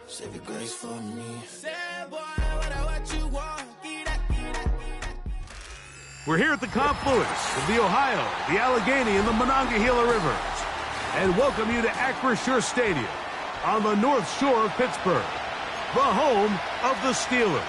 Save your grace for me. We're here at the confluence of the Ohio, the Allegheny, and the Monongahela Rivers, and welcome you to Acrisure Stadium on the North Shore of Pittsburgh, the home of the Steelers.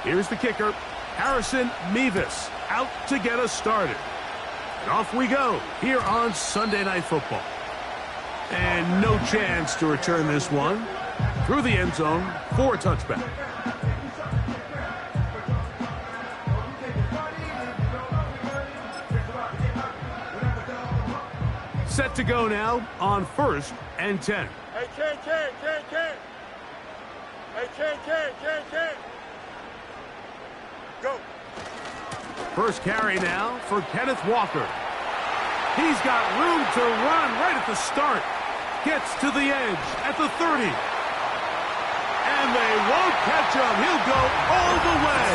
Here's the kicker, Harrison Mevis, out to get us started. And off we go here on Sunday Night Football. And no chance to return this one through the end zone for a touchback. Set to go now on 1st and 10. Hey, Ken. Hey, Ken. Go. First carry now for Kenneth Walker. He's got room to run right at the start. Gets to the edge at the 30. And they won't catch him. He'll go all the way.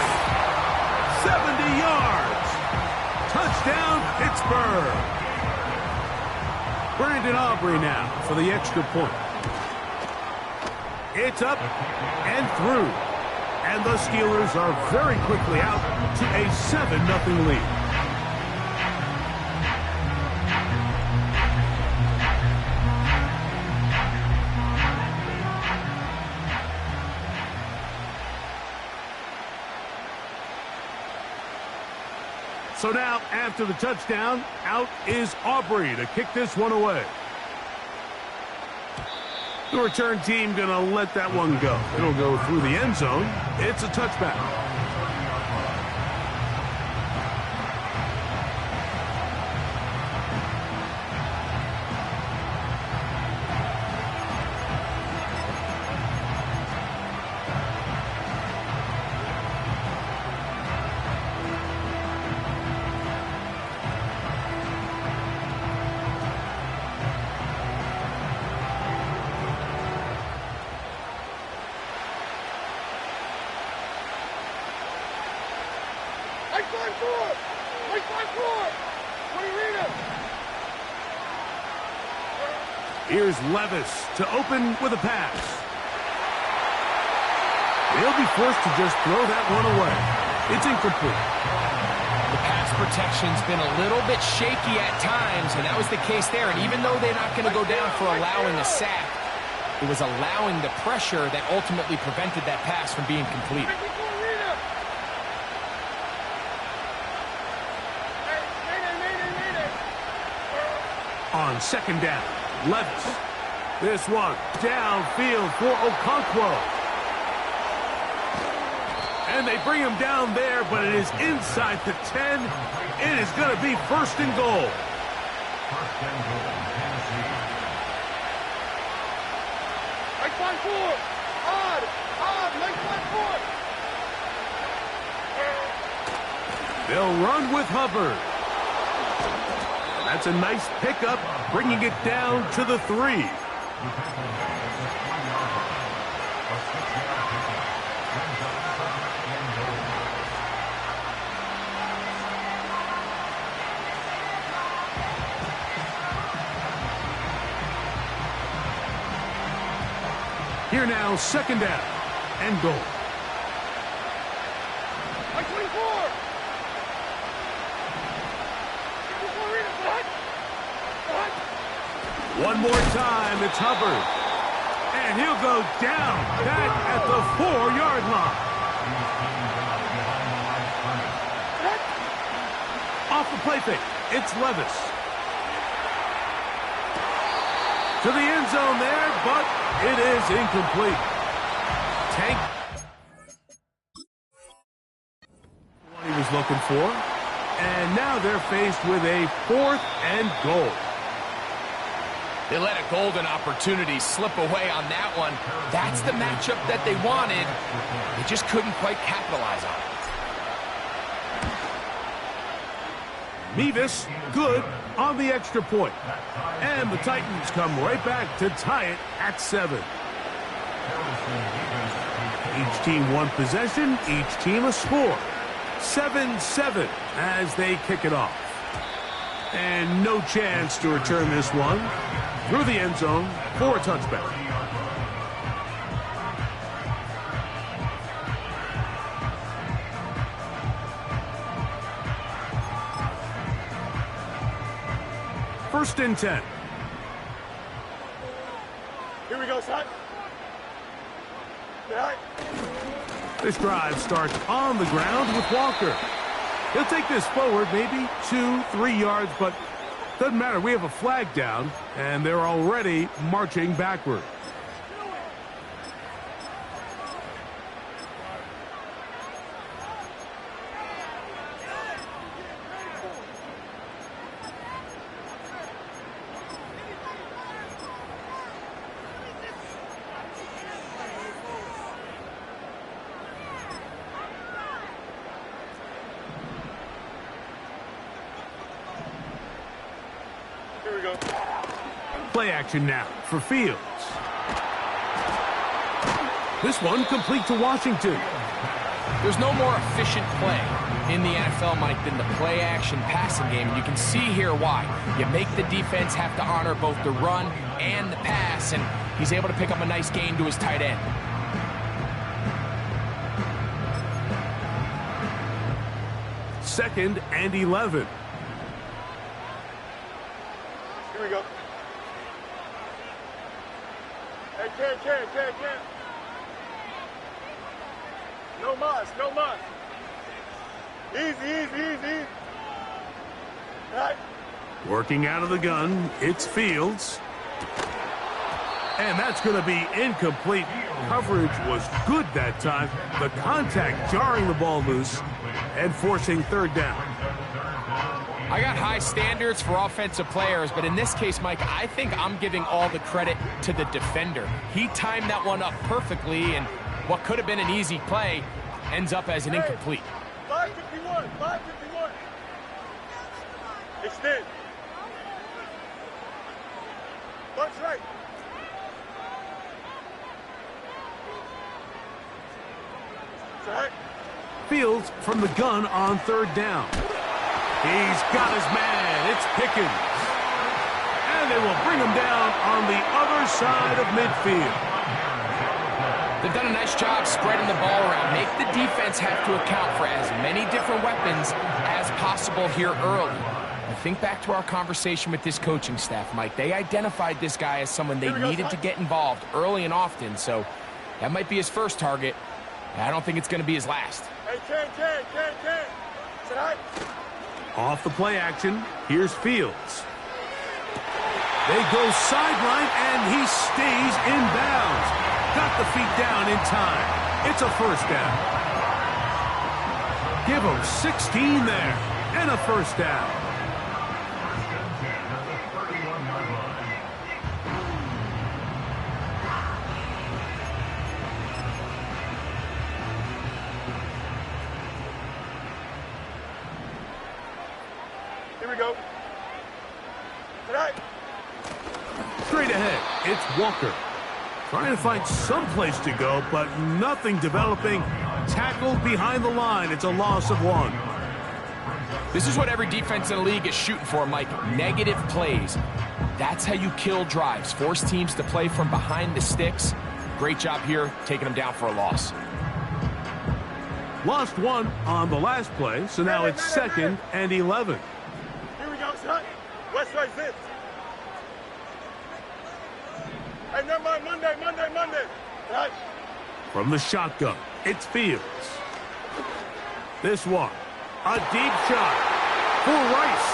70 yards. Touchdown, Pittsburgh. Brandon Aubrey now for the extra point. It's up and through. And the Steelers are very quickly out to a 7-0 lead. So now, after the touchdown, out is Aubrey to kick this one away. The return team going to let that one go. It'll go through the end zone. It's a touchback. Here's Levis to open with a pass. He'll be forced to just throw that one away. It's incomplete. The pass protection's been a little bit shaky at times, and that was the case there. And even though they're not going to go down for allowing a sack, it was allowing the pressure that ultimately prevented that pass from being complete. On second down, Levis. This one downfield for Okonkwo. And they bring him down there, but it is inside the 10. It is going to be 1st and goal. They'll run with Hubbard. That's a nice pickup, bringing it down to the 3. Here now, 2nd down and goal. One more time, it's Hubbard. And he'll go down back at the 4-yard line. Off the play fake, it's Levis. To the end zone there, but it is incomplete. Tank looking for. And now they're faced with a 4th and goal. They let a golden opportunity slip away on that one. That's the matchup that they wanted. They just couldn't quite capitalize on it. Mevis, good on the extra point. And the Titans come right back to tie it at 7. Each team one possession, each team a score. 7-7 as they kick it off. And no chance to return this one through the end zone for a touchback. First and 10. Here we go, son. Right. This drive starts on the ground with Walker. He'll take this forward maybe 2-3 yards, but doesn't matter. We have a flag down, and they're already marching backward. Here we go. Play action now for Fields. This one complete to Washington. There's no more efficient play in the NFL, Mike, than the play-action passing game, and you can see here why. You make the defense have to honor both the run and the pass, and he's able to pick up a nice gain to his tight end. Second and 11. Here we go. Hey, Ken. No mas, no mas. Easy. Right. Working out of the gun, it's Fields. And that's going to be incomplete. Coverage was good that time. The contact jarring the ball loose and forcing third down. I got high standards for offensive players, but in this case, Mike, I think I'm giving all the credit to the defender. He timed that one up perfectly, and what could have been an easy play ends up as an incomplete. 551. Extend. Bunch right. Right. Fields from the gun on third down. He's got his man. It's Pickens. And they will bring him down on the other side of midfield. They've done a nice job spreading the ball around. Make the defense have to account for as many different weapons as possible here early. I think back to our conversation with this coaching staff, Mike. They identified this guy as someone they needed to get involved early and often, so that might be his first target. I don't think it's going to be his last. Hey, Ken. Tonight. Off the play action, here's Fields. They go sideline, and he stays in bounds. Got the feet down in time. It's a first down. Give him 16 there, and a first down. Here we go. Tonight. Straight ahead, it's Walker. Trying to find some place to go, but nothing developing. Tackled behind the line. It's a loss of 1. This is what every defense in the league is shooting for, Mike. Negative plays. That's how you kill drives. Force teams to play from behind the sticks. Great job here, taking them down for a loss. Lost 1 on the last play, so now it's second and 11. Here we go, son. West side zip. Hey, never mind. Monday. Right. From the shotgun, it's Fields. This one, a deep shot for Rice.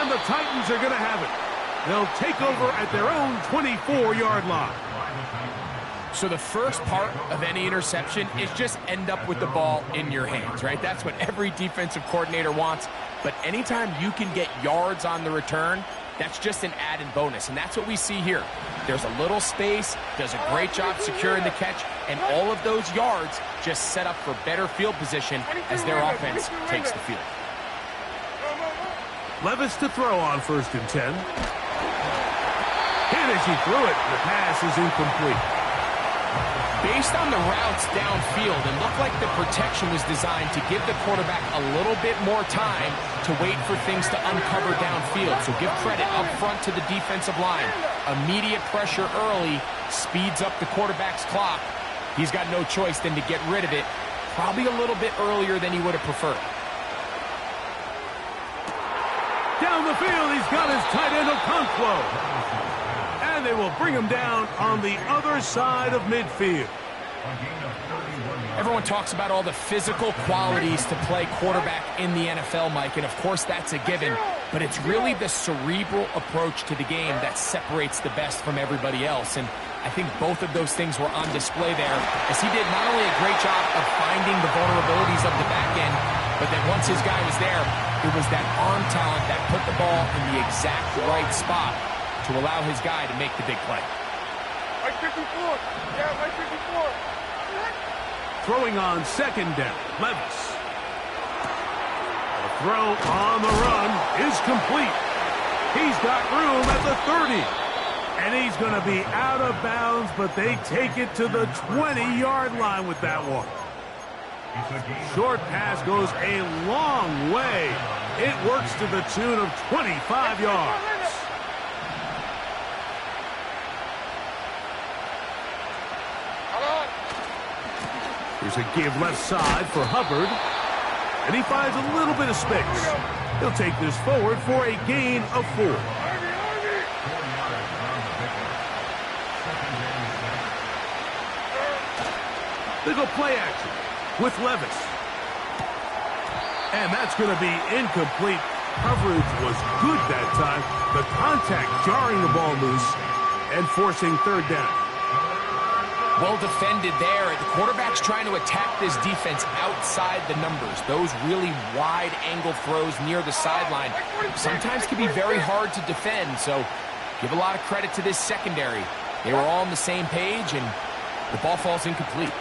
And the Titans are going to have it. They'll take over at their own 24-yard line. So the first part of any interception is just end up with the ball in your hands, right? That's what every defensive coordinator wants. But anytime you can get yards on the return, that's just an added bonus, and that's what we see here. There's a little space, does a great job securing the catch, and all of those yards just set up for better field position as their offense takes the field. Levis to throw on 1st and 10. Hit as he threw it. The pass is incomplete. Based on the routes downfield, it looked like the protection was designed to give the quarterback a little bit more time to wait for things to uncover downfield. So give credit up front to the defensive line. Immediate pressure early speeds up the quarterback's clock. He's got no choice than to get rid of it, probably a little bit earlier than he would have preferred. Down the field, he's got his tight end Gotw. And they will bring him down on the other side of midfield. Everyone talks about all the physical qualities to play quarterback in the NFL, Mike, and of course that's a given, but it's really the cerebral approach to the game that separates the best from everybody else, and I think both of those things were on display there, as he did not only a great job of finding the vulnerabilities of the back end, but then once his guy was there, it was that arm talent that put the ball in the exact right spot to allow his guy to make the big play. Mike 54. Yeah, Mike 54. Throwing on 2nd down, Levis. The throw on the run is complete. He's got room at the 30. And he's going to be out of bounds, but they take it to the 20-yard line with that one. Short pass goes a long way. It works to the tune of 25 yards. Here's a give left side for Hubbard. And he finds a little bit of space. He'll take this forward for a gain of 4. They go play action with Levis. And that's going to be incomplete. Coverage was good that time. The contact jarring the ball loose and forcing 3rd down. Well defended there. The quarterback's trying to attack this defense outside the numbers. Those really wide angle throws near the sideline sometimes can be very hard to defend. So give a lot of credit to this secondary. They were all on the same page, and the ball falls incomplete.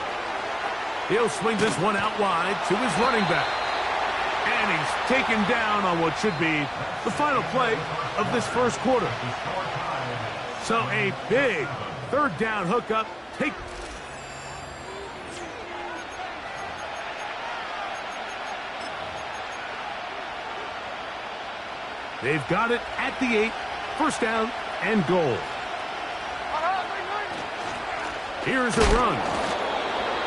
He'll swing this one out wide to his running back. And he's taken down on what should be the final play of this 1st quarter. So a big 3rd down hookup. They've got it at the 8. 1st down and goal. Here's a run.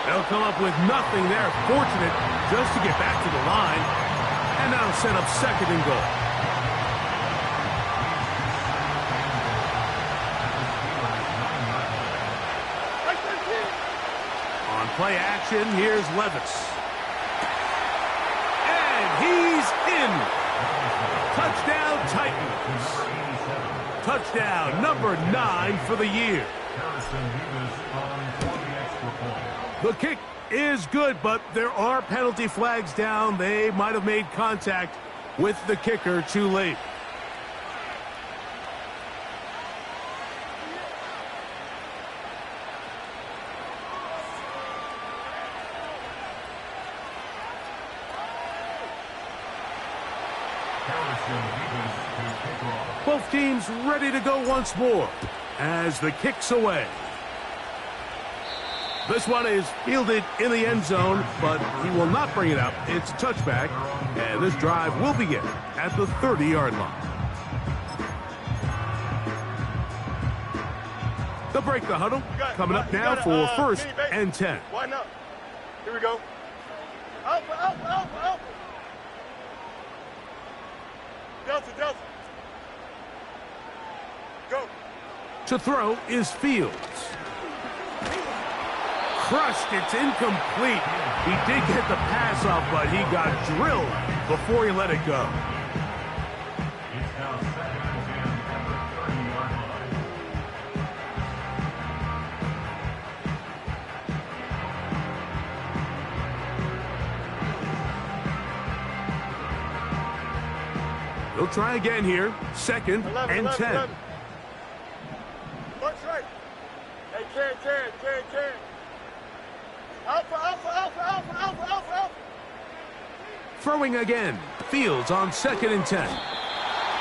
They'll come up with nothing there. Fortunate just to get back to the line. And that'll set up 2nd and goal. On play action, here's Levis. And he's in. Touchdown Titans. Touchdown number 9 for the year. The kick is good, but there are penalty flags down. They might have made contact with the kicker too late. Both teams ready to go once more as the kick's away. This one is fielded in the end zone, but he will not bring it up. It's touchback, and this drive will begin at the 30-yard line. They'll break the huddle. Coming up now for 1st and 10. Why not? Here we go. Alpha. Delta. Go. To throw is Fields. Crushed, it's incomplete. He did get the pass off, but he got drilled before he let it go. They'll try again here. Second 11, and 11, 10. 11. Watch right. Hey, Ken. Alpha, alpha, alpha, alpha, alpha, alpha, alpha. Throwing again. Fields on second and 10.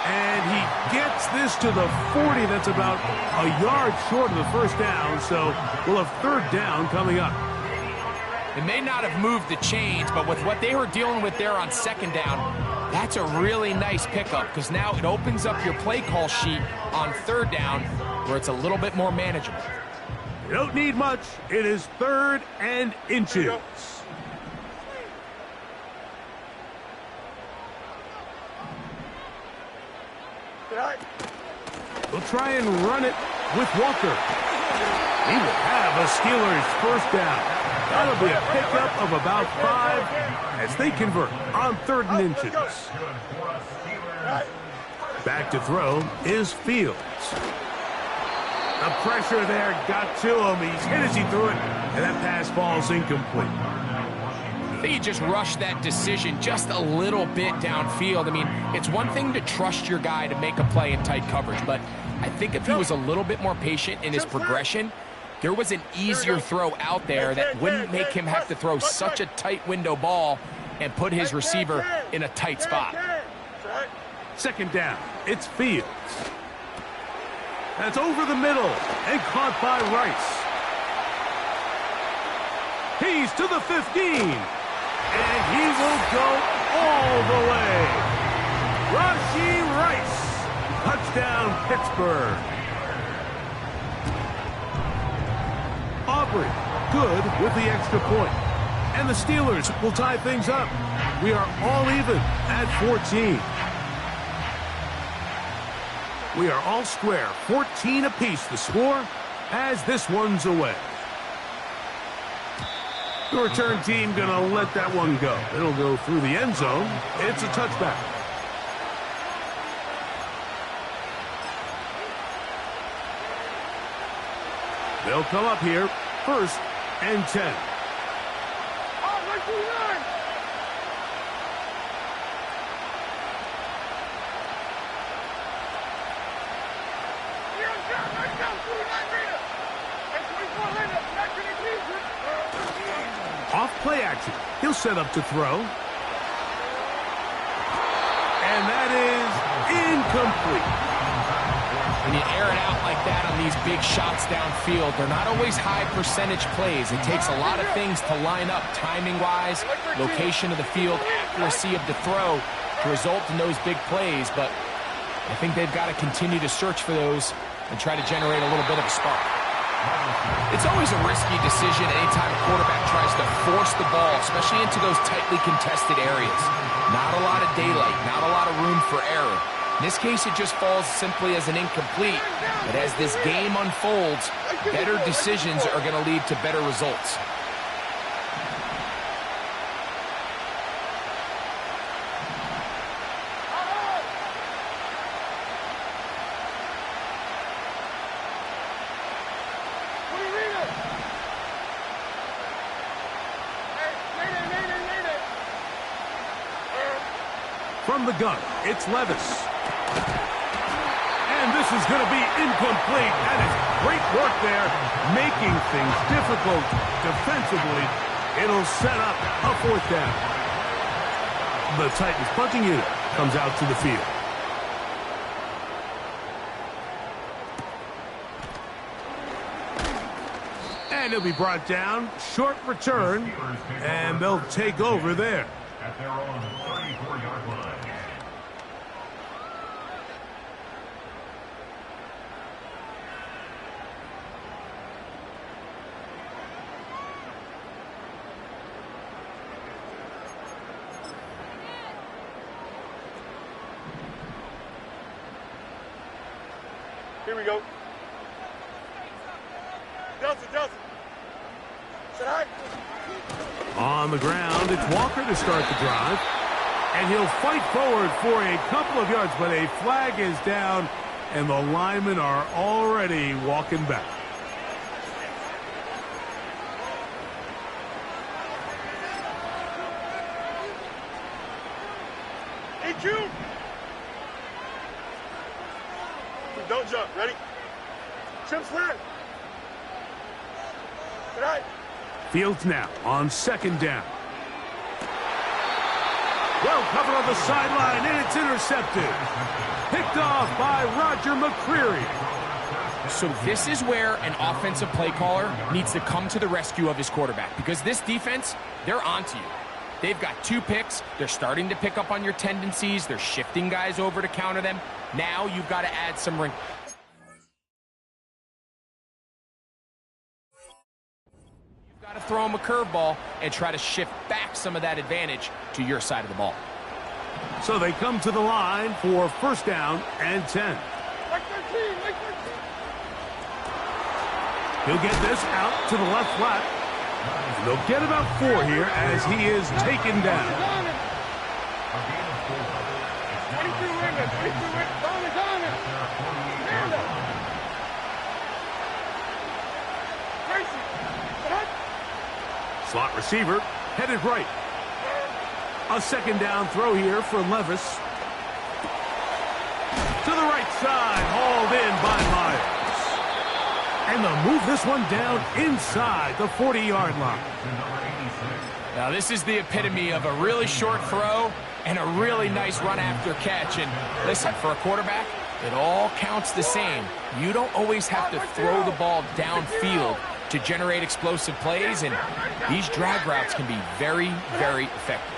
And he gets this to the 40. That's about a yard short of the first down. So we'll have third down coming up. It may not have moved the chains, but with what they were dealing with there on second down, that's a really nice pickup because now it opens up your play call sheet on third down where it's a little bit more manageable. You don't need much. It is third and inches. We'll try and run it with Walker. He will have a Steelers first down. That'll be a pickup of about 5 as they convert on third and inches. Back to throw is Fields. The pressure there got to him. He's hit as he threw it, and that pass falls incomplete. I think he just rushed that decision just a little bit downfield. I mean, it's one thing to trust your guy to make a play in tight coverage, but I think if he was a little bit more patient in his progression, there was an easier throw out there that wouldn't make him have to throw such a tight window ball and put his receiver in a tight spot. Second down, it's Fields. That's over the middle and caught by Rice. He's to the 15, and he will go all the way. Rashee Rice, touchdown Pittsburgh. Aubrey, good with the extra point. And the Steelers will tie things up. We are all even at 14. We are all square, 14 apiece the score as this one's away. The return team going to let that one go. It'll go through the end zone. It's a touchback. They'll come up here, first and 10. Off play action. He'll set up to throw. And that is incomplete. When you air it out like that on these big shots downfield, they're not always high percentage plays. It takes a lot of things to line up timing-wise, location of the field, accuracy of the throw to result in those big plays. But I think they've got to continue to search for those and try to generate a little bit of a spark. It's always a risky decision anytime a quarterback tries to force the ball, especially into those tightly contested areas. Not a lot of daylight, not a lot of room for error. In this case, it just falls simply as an incomplete. But as this game unfolds, better decisions are going to lead to better results. From the gun, it's Levis. And this is going to be incomplete. That is great work there, making things difficult defensively. It'll set up a fourth down. The Titans punting unit comes out to the field. And he'll be brought down. Short return. And they'll take over there. At their own 34-yard line. Here we go. Delta. Should I? On the ground, it's Walker to start the drive. And he'll fight forward for a couple of yards, but a flag is down, and the linemen are already walking back. Hey, Q. Don't jump. Ready? Chip swim. Right. Fields now on second down. Well covered on the sideline, and it's intercepted. Picked off by Roger McCreary. So this is where an offensive play caller needs to come to the rescue of his quarterback, because this defense, they're onto you. They've got 2 picks. They're starting to pick up on your tendencies. They're shifting guys over to counter them. Now you've got to add some ring. You've got to throw him a curveball and try to shift back some of that advantage to your side of the ball. So they come to the line for first down and 10. Like 13, like 13. He'll get this out to the left flat. And they'll get about 4 here as he is taken down. 22 Raymond, 22 Raymond. Down it. Stand up. Tracy. Slot receiver headed right. A second down throw here for Levis. To the right side, hauled in by Myers. And they'll move this one down inside the 40-yard line. Now this is the epitome of a really short throw and a really nice run after catch. And listen, for a quarterback, it all counts the same. You don't always have to throw the ball downfield to generate explosive plays, and these drag routes can be very, very effective.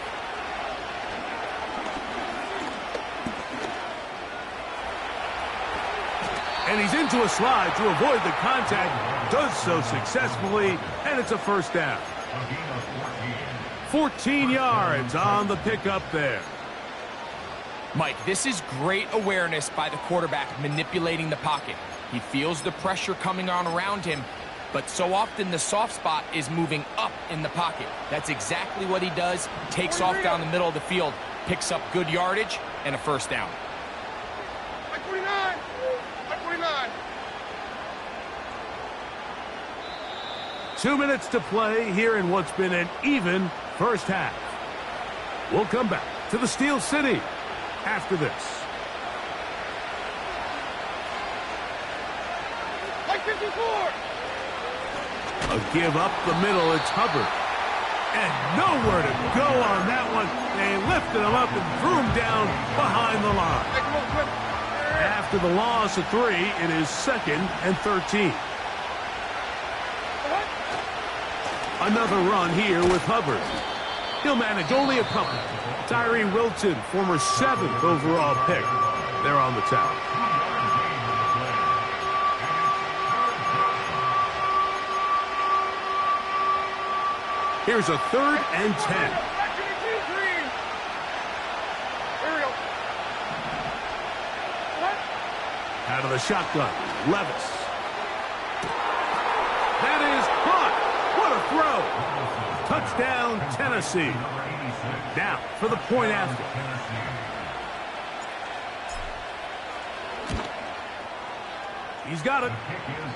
And he's into a slide to avoid the contact. Does so successfully, and it's a first down. 14 yards on the pickup there. Mike, this is great awareness by the quarterback manipulating the pocket. He feels the pressure coming on around him, but so often the soft spot is moving up in the pocket. That's exactly what he does. Takes off down the middle of the field, picks up good yardage, and a first down. 2 minutes to play here in what's been an even first half. We'll come back to the Steel City after this. Like 54. A give up the middle, it's Hubbard. And nowhere to go on that one. They lifted him up and threw him down behind the line. After the loss of 3, it is 2nd and 13. Another run here with Hubbard. He'll manage only a couple. Tyree Wilton, former 7th overall pick. They're on the tower. Here's a 3rd and 10. Out of the shotgun, Levis. That is caught. What a throw. Touchdown, Tennessee. Now for the point after. He's got it.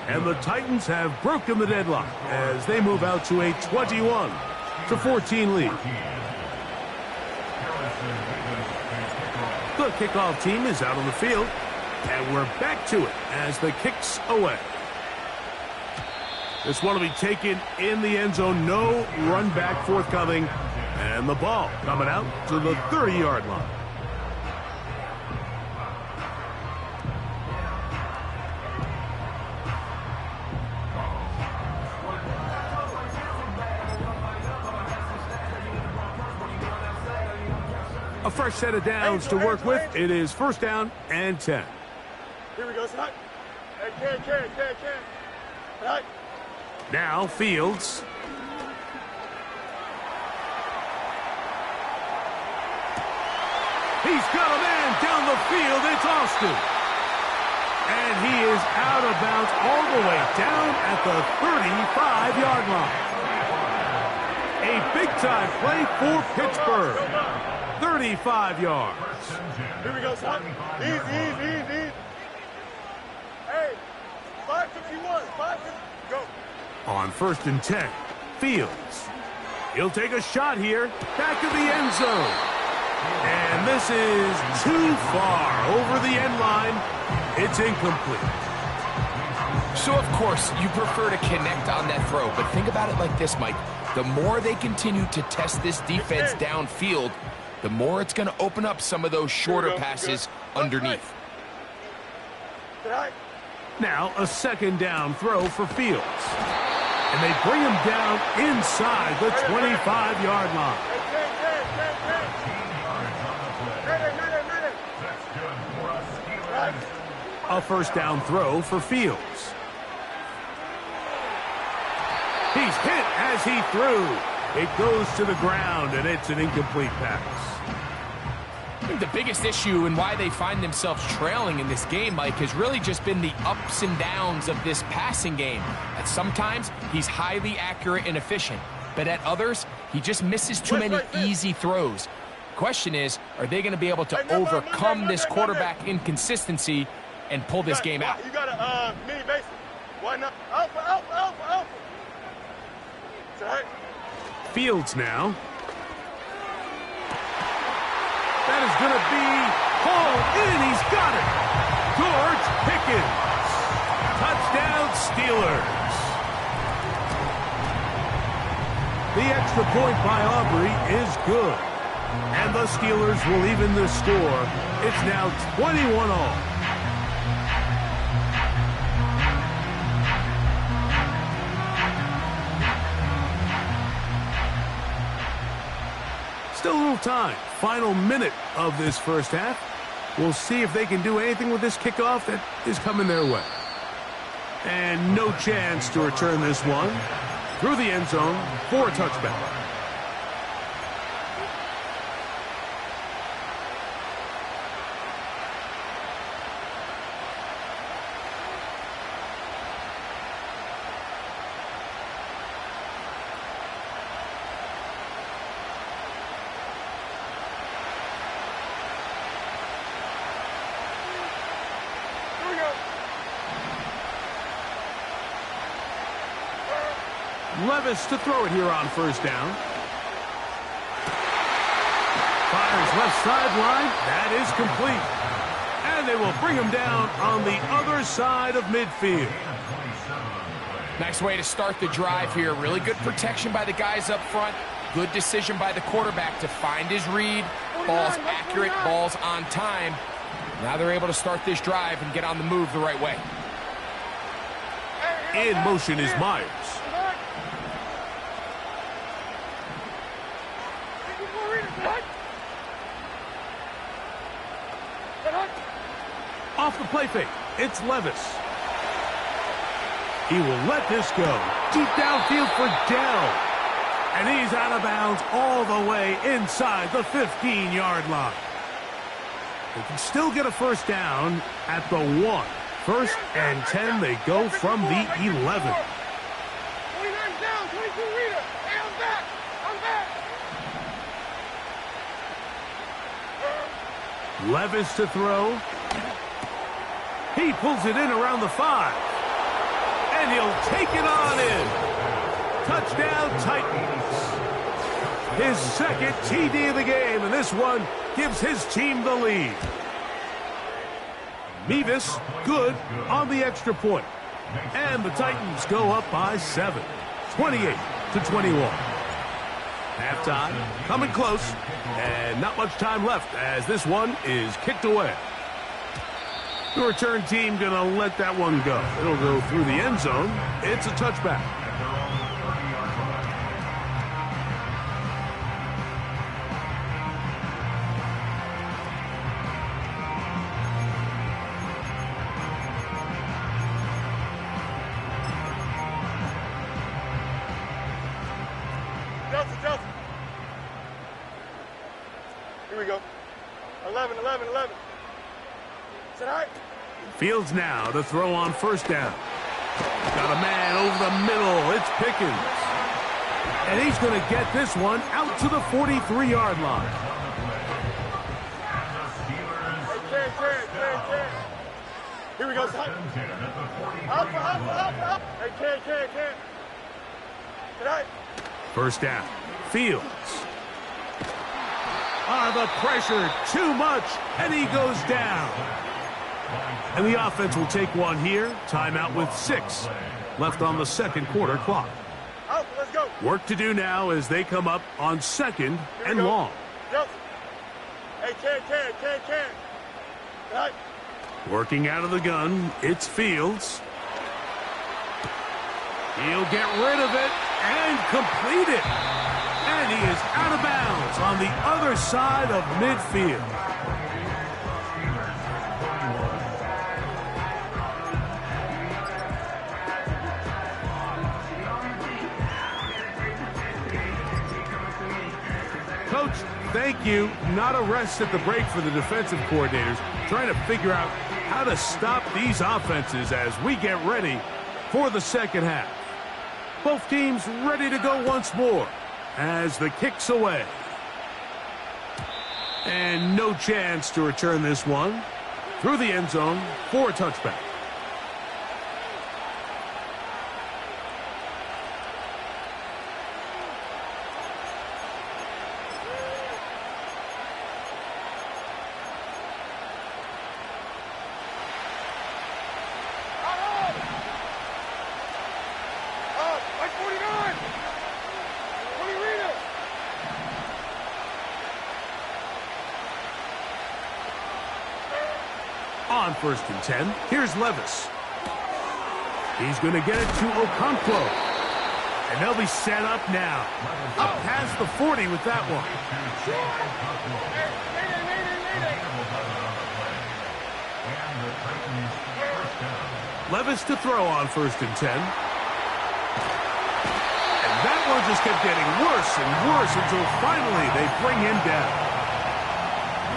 And the Titans have broken the deadlock as they move out to a 21-14 lead. The kickoff team is out on the field. And we're back to it as the kick's away. This one will be taken in the end zone. No run back forthcoming. And the ball coming out to the 30-yard line. A fresh set of downs to work with. It is first down and 10. Here we go, son. Hey, can. Right. Now Fields. He's got a man down the field. It's Austin. And he is out of bounds all the way down at the 35-yard line. A big-time play for Pittsburgh. 35 yards. Here we go, son. Easy. Hey, 551, 550, go. On 1st and 10, Fields. He'll take a shot here, back of the end zone. And this is too far over the end line. It's incomplete. So, of course, you prefer to connect on that throw, but think about it like this, Mike. The more they continue to test this defense downfield, the more it's going to open up some of those shorter passes underneath. Now a second down throw for Fields. And they bring him down inside the 25-yard line. A first down throw for Fields. He's hit as he threw. It goes to the ground, and it's an incomplete pass. I think the biggest issue and why they find themselves trailing in this game, Mike, has really just been the ups and downs of this passing game. At sometimes, he's highly accurate and efficient, but at others, he just misses too many easy throws. Question is, are they going to be able to overcome this quarterback inconsistency and pull this game out? You got a mini basic. Why not? Alpha. Fields now. That is going to be hauled in. He's got it. George Pickens. Touchdown Steelers. The extra point by Aubrey is good. And the Steelers will even the score. It's now 21-all. Still a little time. Final minute of this first half. We'll see if they can do anything with this kickoff that is coming their way. And no chance to return this one through the end zone for a touchback. Levis to throw it here on first down. Fires left sideline. That is complete. And they will bring him down on the other side of midfield. Nice way to start the drive here. Really good protection by the guys up front. Good decision by the quarterback to find his read. Ball's accurate, ball's on time. Now they're able to start this drive and get on the move the right way. In motion is Myers. Off the play fake, it's Levis. He will let this go. Deep downfield for Dell. And he's out of bounds all the way inside the 15-yard line. They can still get a first down at the 1. First and 10, they go from the 11. 29 down, 22 reader. Hey, I'm back. Levis to throw. He pulls it in around the 5. And he'll take it on in. Touchdown Titans. His second TD of the game, and this one gives his team the lead. Mevis good on the extra point. And the Titans go up by 7. 28-21. Halftime coming close. And not much time left as this one is kicked away. The return team going to let that one go. It'll go through the end zone. It's a touchback. Delta. Here we go. 11. Sit high. Fields now to throw on first down. Got a man over the middle. It's Pickens. And he's going to get this one out to the 43-yard line. Here we go, son. Up. Hey, can't. Sit high. First down. Fields. The pressure, too much, and he goes down. And the offense will take one here. Timeout with 6 left on the second quarter clock. Out, let's go. Work to do now as they come up on second and long. Yep. Hey, can. Right. Working out of the gun, it's Fields. He'll get rid of it and complete it. And he is out of bounds on the other side of midfield. Coach, thank you. Not a rest at the break for the defensive coordinators, trying to figure out how to stop these offenses as we get ready for the second half. Both teams ready to go once more as the kick's away. And no chance to return this one through the end zone for a touchback. Like 49. 20 Rita. On 1st and 10, here's Levis. He's going to get it to Okonkwo. And they'll be set up now. Up past the 40 with that one. Levis to throw on 1st and 10. And that one just kept getting worse and worse until finally they bring him down.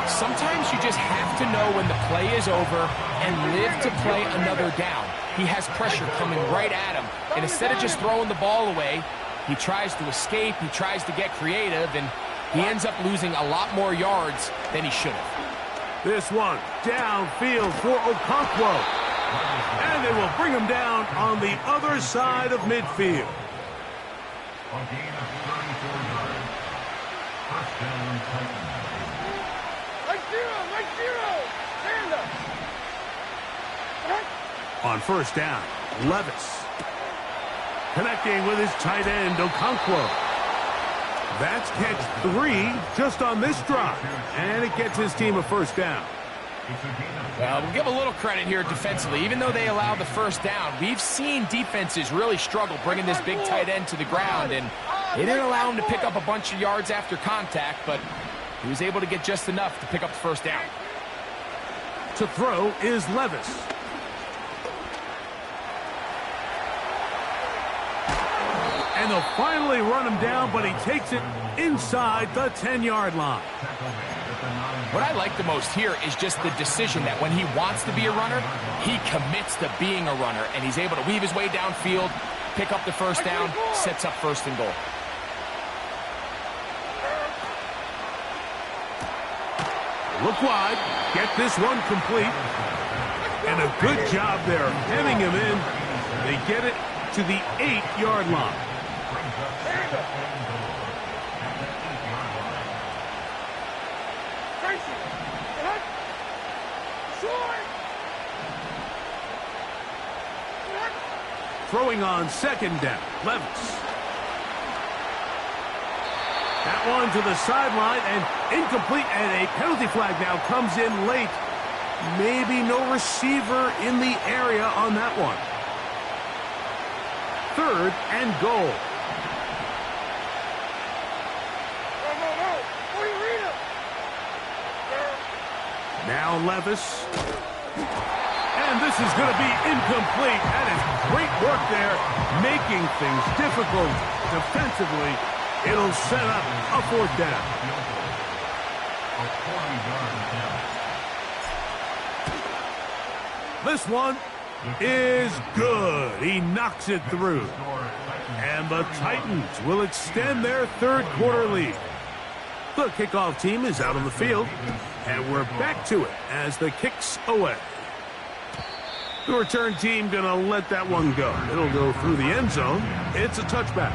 Sometimes you just have to know when the play is over and live to play another down. He has pressure coming right at him, and instead of just throwing the ball away, he tries to escape, he tries to get creative, and he ends up losing a lot more yards than he should have. This one downfield for Okonkwo. And they will bring him down on the other side of midfield. A gain of 34 yards. First down, Titans. Like zero. Stand up. On 1st down, Levis. Connecting with his tight end, Okonkwo. That's catch 3 just on this drive. And it gets his team a 1st down. Well, we'll give a little credit here defensively. Even though they allowed the 1st down, we've seen defenses really struggle bringing this big tight end to the ground, and they didn't allow him to pick up a bunch of yards after contact, but he was able to get just enough to pick up the 1st down. To throw is Levis. And they'll finally run him down, but he takes it inside the 10-yard line. What I like the most here is just the decision that when he wants to be a runner, he commits to being a runner, and he's able to weave his way downfield, pick up the 1st down, sets up 1st and goal. Look wide, get this one complete, and a good job there, hemming him in. They get it to the 8-yard line. Throwing on 2nd down, Levis. That one to the sideline and incomplete, and a penalty flag now comes in late. Maybe no receiver in the area on that one. 3rd and goal. Now Levis. And this is going to be incomplete. That is great work there, making things difficult defensively. It'll set up a 4th down. This one is good. He knocks it through. And the Titans will extend their 3rd quarter lead. The kickoff team is out on the field, and we're back to it as the kick's away. The return team going to let that one go. It'll go through the end zone. It's a touchback.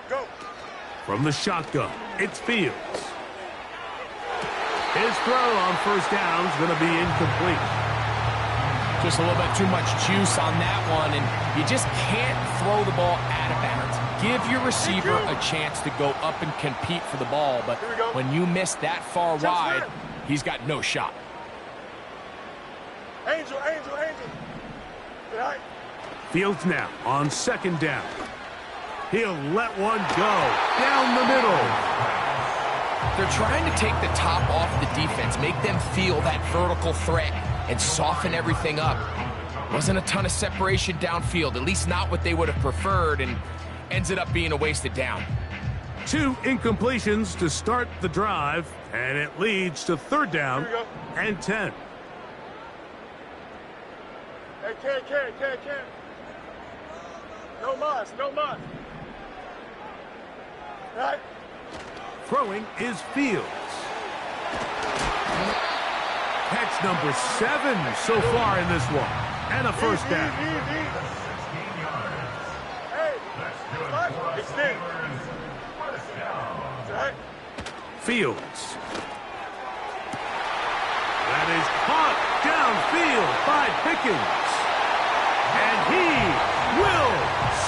Go. From the shotgun, it's Fields. His throw on first down is going to be incomplete. Just a little bit too much juice on that one, and you just can't throw the ball out of bounds. Give your receiver a chance to go up and compete for the ball, but when you miss that far wide, he's got no shot. Angel. Good eye. Fields now on second down. He'll let one go down the middle. They're trying to take the top off the defense, make them feel that vertical threat, and soften everything up. Wasn't a ton of separation downfield, at least not what they would have preferred, and ended up being a wasted down. 2 incompletions to start the drive, and it leads to third down and 10. Hey, Ken. No mas. Right. Throwing is Fields. Catch number 7 so far in this one, and a first down. 16 yards. Hey, That's good. extend. First down. Right. Fields. That is caught downfield by Pickens. And he will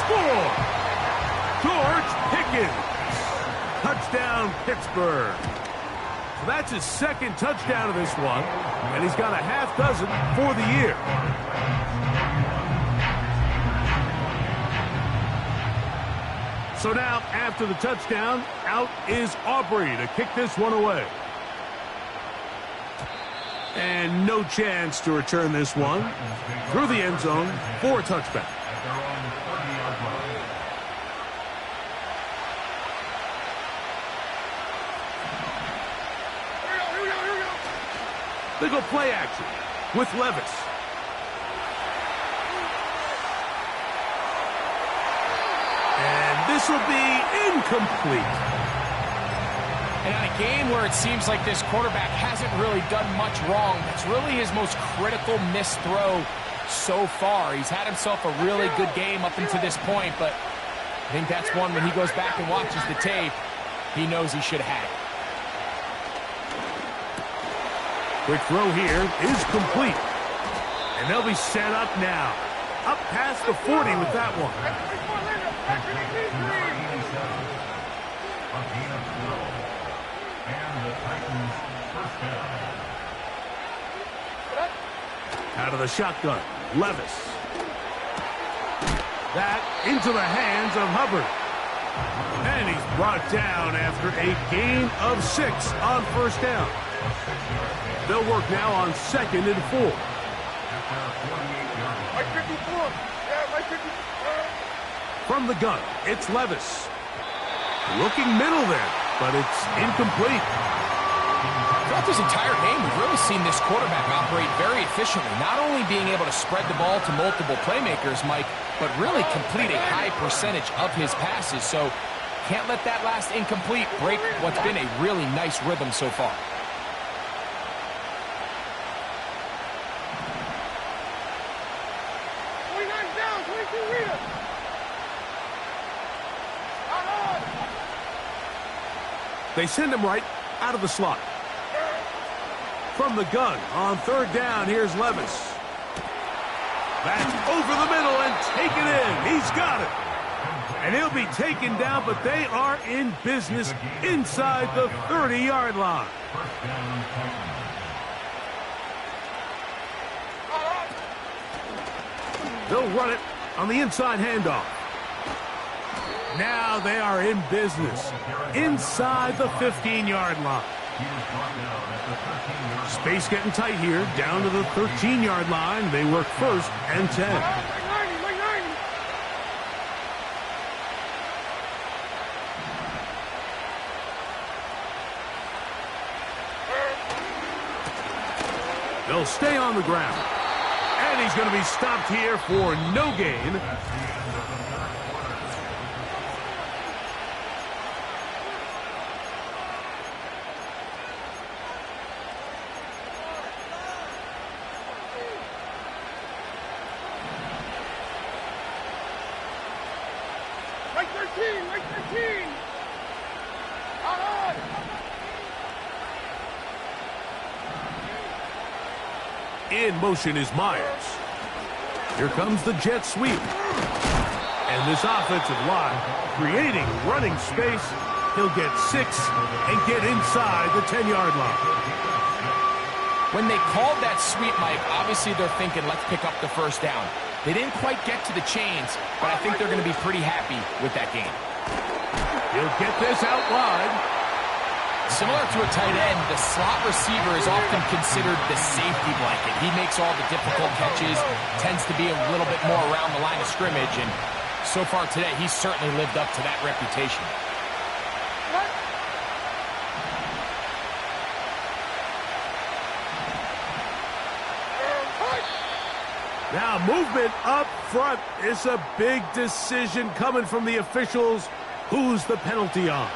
score. George Pickens. Touchdown, Pittsburgh. So that's his second touchdown of this one, and he's got a half dozen for the year. So now, after the touchdown, out is Aubrey to kick this one away. And no chance to return this one through the end zone for a touchback. At their own 30-yard line. Here we go. They go play action with Levis. And this will be incomplete. And in a game where it seems like this quarterback hasn't really done much wrong, that's really his most critical missed throw so far. He's had himself a really good game up until this point, but I think that's one when he goes back and watches the tape, he knows he should have had it. Quick throw here is complete. And they'll be set up now. Up past the 40 with that one. A gain of 12. And the Titans first down. Out of the shotgun, Levis. That into the hands of Hubbard. And he's brought down after a gain of 6 on first down. They'll work now on 2nd and 4. After a 48-yard line. Like 54. Yeah, like 54. From the gun, it's Levis. Looking middle there, but it's incomplete. Throughout this entire game, we've really seen this quarterback operate very efficiently, not only being able to spread the ball to multiple playmakers, Mike, but really complete a high percentage of his passes. So can't let that last incomplete break what's been a really nice rhythm so far. They send him right out of the slot. From the gun on third down, here's Levis. That's over the middle and taken in. He's got it. And he'll be taken down, but they are in business inside the 30-yard line. First down, Titans. They'll run it on the inside handoff. Now they are in business inside the 15-yard line. He was brought down at the 13-yard line. Space getting tight here, down to the 13-yard line. They work 1st and 10. Like 90. They'll stay on the ground. And he's going to be stopped here for no gain. That's the end of the third quarter. Like 13, like 13. Out. In motion is Myers. Here comes the jet sweep. And this offensive line creating running space. He'll get 6 and get inside the 10-yard line. When they called that sweep, Mike, obviously they're thinking, let's pick up the first down. They didn't quite get to the chains, but I think they're going to be pretty happy with that game. He'll get this out wide. Similar to a tight end, the slot receiver is often considered the safety blanket. He makes all the difficult catches, tends to be a little bit more around the line of scrimmage, and so far today, he's certainly lived up to that reputation. Now movement up front is a big decision coming from the officials. Who's the penalty on?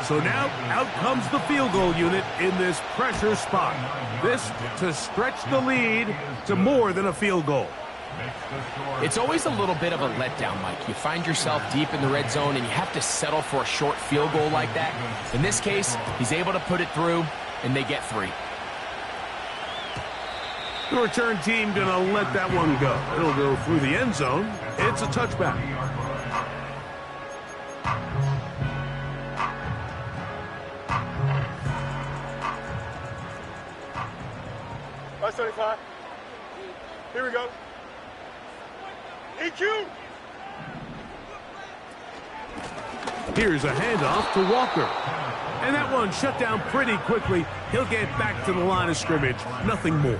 So now out comes the field goal unit in this pressure spot. This to stretch the lead to more than a field goal. It's always a little bit of a letdown, Mike. You find yourself deep in the red zone and you have to settle for a short field goal like that. In this case, he's able to put it through and they get 3. The return team gonna let that one go. It'll go through the end zone. It's a touchback. That's 35. Here we go. EQ. Here's a handoff to Walker. And that one shut down pretty quickly. He'll get back to the line of scrimmage. Nothing more.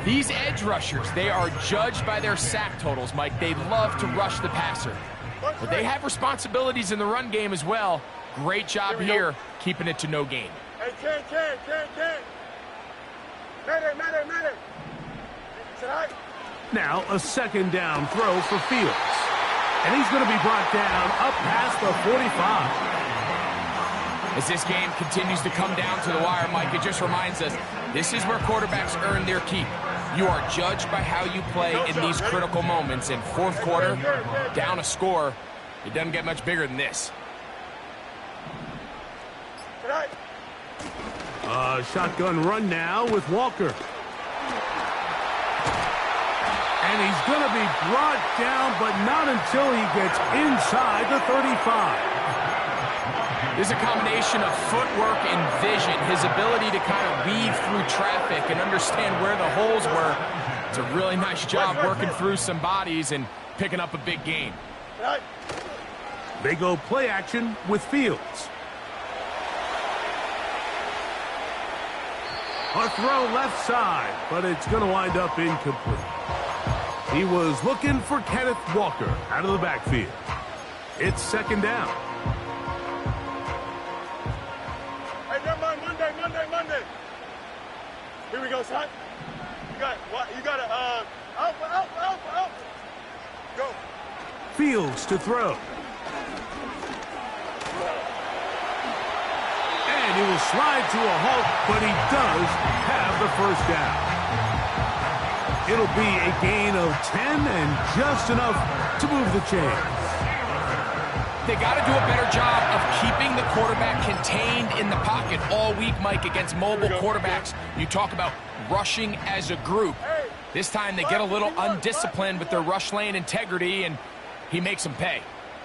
These edge rushers, they are judged by their sack totals, Mike. They love to rush the passer. But they have responsibilities in the run game as well. Great job here, keeping it to no gain. Hey, 10. Matter. Tonight. Now a second down throw for Fields. And he's going to be brought down up past the 45. As this game continues to come down to the wire, Mike, it just reminds us, this is where quarterbacks earn their keep. You are judged by how you play in these critical moments. In fourth quarter, down a score, it doesn't get much bigger than this. Shotgun run now with Walker. And he's going to be brought down, but not until he gets inside the 35. There's a combination of footwork and vision, his ability to kind of weave through traffic and understand where the holes were. It's a really nice job working through some bodies and picking up a big gain. They go play action with Fields. A throw left side, but it's going to wind up incomplete. He was looking for Kenneth Walker out of the backfield. It's second down. Hey, never mind. Monday. Here we go, son. You got out. Go. Fields to throw. And he will slide to a halt, but he does have the first down. It'll be a gain of 10 and just enough to move the chains. They got to do a better job of keeping the quarterback contained in the pocket all week, Mike, against mobile quarterbacks. You talk about rushing as a group. This time they get a little undisciplined with their rush lane integrity, and he makes them pay.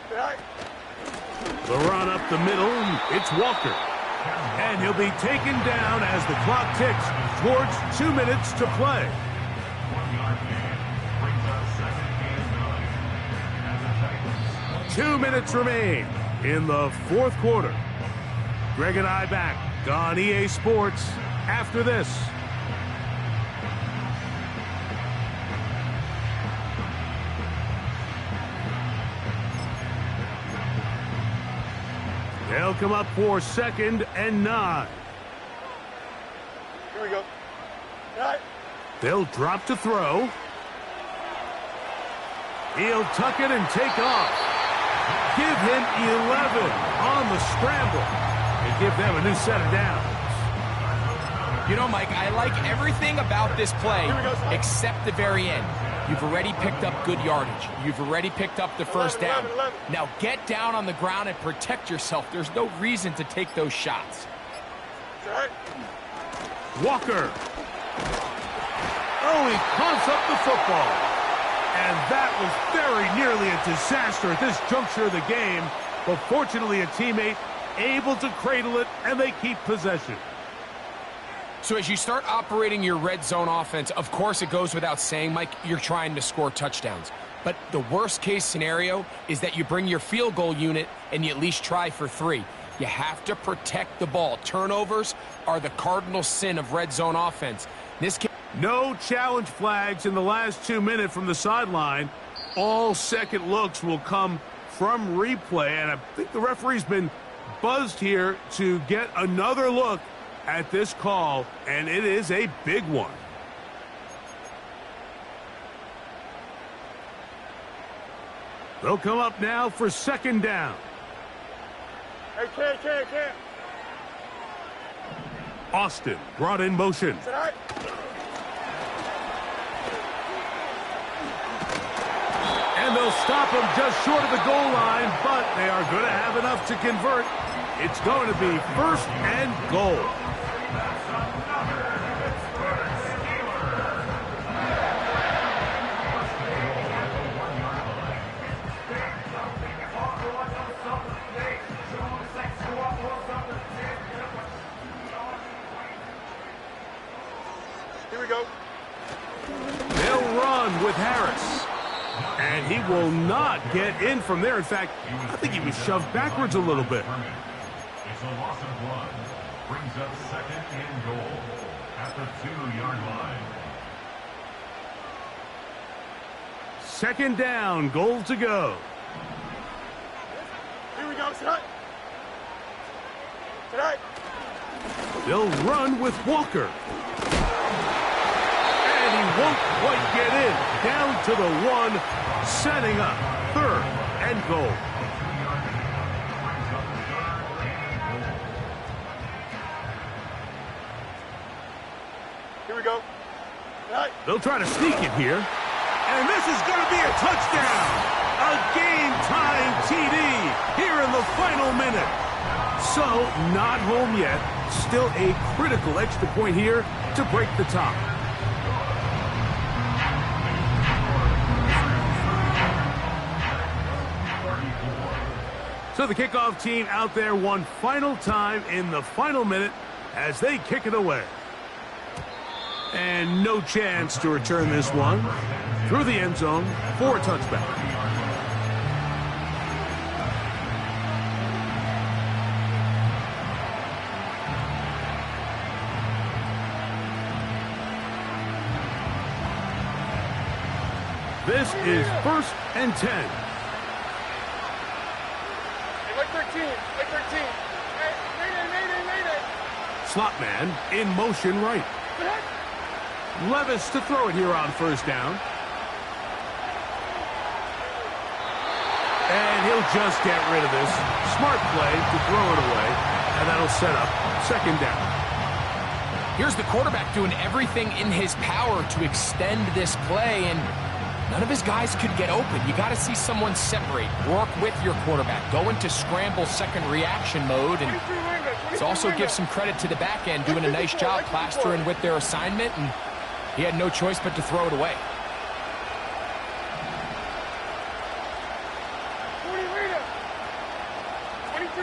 The run up the middle, it's Walker. And he'll be taken down as the clock ticks towards 2 minutes to play. Two minutes remain in the fourth quarter. Greg and I back on EA Sports after this. They'll come up for 2nd and 9. Here we go. They'll drop to throw. He'll tuck it and take off. Give him 11 on the scramble and give them a new set of downs. You know, Mike, I like everything about this play except the very end. You've already picked up good yardage. You've already picked up the first down. 11. Now get down on the ground and protect yourself. There's no reason to take those shots. Right. Walker. Oh, he coughs up the football. And that was very nearly a disaster at this juncture of the game. But fortunately, a teammate able to cradle it, and they keep possession. So as you start operating your red zone offense, of course it goes without saying, Mike, you're trying to score touchdowns. But the worst case scenario is that you bring your field goal unit and you at least try for 3. You have to protect the ball. Turnovers are the cardinal sin of red zone offense. No challenge flags in the last 2 minutes from the sideline. All second looks will come from replay, and I think the referee's been buzzed here to get another look at this call, and it is a big one. They'll come up now for second down. Hey, can't. Austin brought in motion. Right. And they'll stop him just short of the goal line, but they are going to have enough to convert. It's going to be first and goal. Here we go. They'll run with Harris. And he will not get in from there. In fact, I think he was shoved backwards a little bit. It's a loss of 1. Brings up second and goal at the 2-yard line. Second down, goal to go. Here we go, tonight. They'll run with Walker. And he won't quite get in. Down to the 1, setting up third and goal. Here we go. Tonight. They'll try to sneak it here. And this is going to be a touchdown. A game-tying TD here in the final minute. So, not home yet. Still a critical extra point here to break the tie. So the kickoff team out there one final time in the final minute as they kick it away. And no chance to return this one through the end zone for a touchback. This is first and 10. Like 13. Mayday. Slot man in motion right. Levis to throw it here on first down. And he'll just get rid of this. Smart play to throw it away. And that'll set up second down. Here's the quarterback doing everything in his power to extend this play, and none of his guys could get open. You got to see someone separate, work with your quarterback, go into scramble second reaction mode, and let's also give some credit to the back end doing a nice job plastering with their assignment, and he had no choice but to throw it away. 22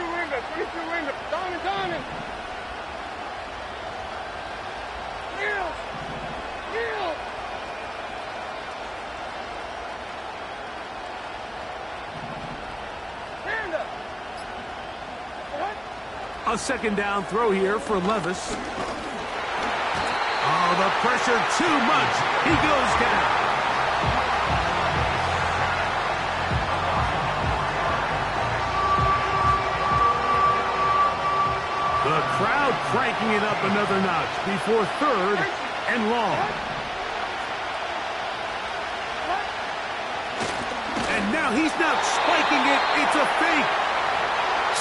Linda. Donovan. Yield. A second down throw here for Levis. Oh, the pressure too much. He goes down. The crowd cranking it up another notch before third and long. And now he's not spiking it. It's a fake.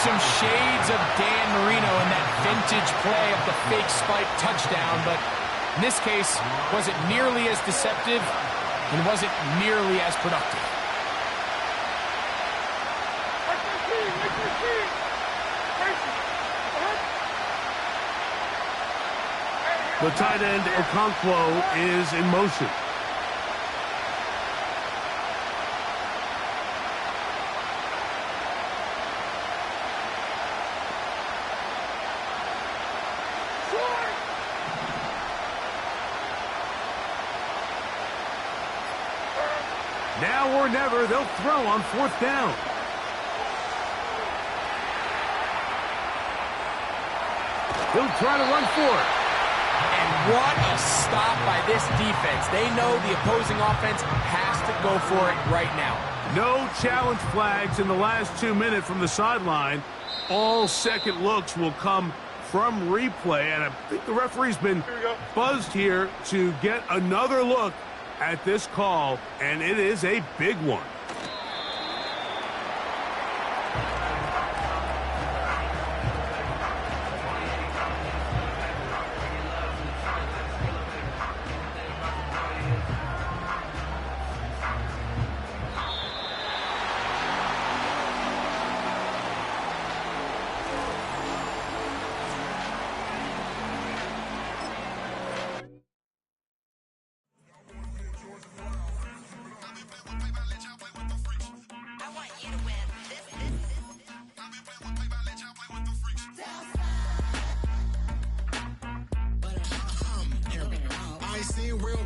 Some shades of Dan Marino in that vintage play of the fake spike touchdown, but in this case, was it nearly as deceptive? and wasn't nearly as productive. The tight end, Okonkwo, is in motion. Now or never, they'll throw on 4th down. He'll try to run for it. And what a stop by this defense. They know the opposing offense has to go for it right now. No challenge flags in the last 2 minutes from the sideline. All second looks will come from replay, and I think the referee's been buzzed here to get another look at this call, and it is a big one. I seen real